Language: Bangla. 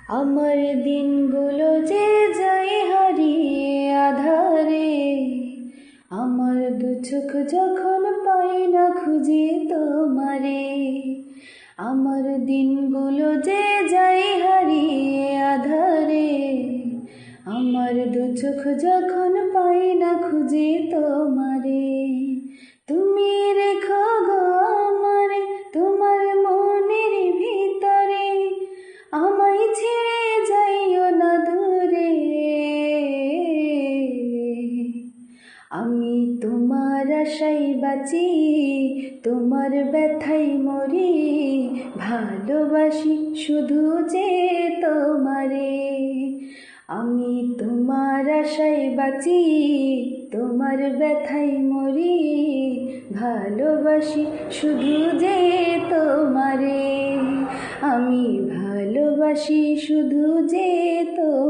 আমার দিনগুলো যে যায় হারিয়ে আধারে, আমার দু চোখ যখন পাই না খুঁজে তোমারে। আমার দিনগুলো যে যায় হারিয়ে আধারে, আমার দু চোখ যখন পাই না খুঁজে তোমারে। তুমি রেখো গো আমারে তোমার মনের ভিতরে, আমায় ছেড়ে যাইও না দূরে। আমি তোমার আশায় বাঁচি, তোমার ব্যথায় মরি, ভালোবাসি শুধু যে তোমারে। আমি তোমার আশায় বাঁচি, তোমার ব্যথায় মরি, ভালোবাসি শুধু যে তোমারে। আমি ভালোবাসি শুধু যে তোমারে।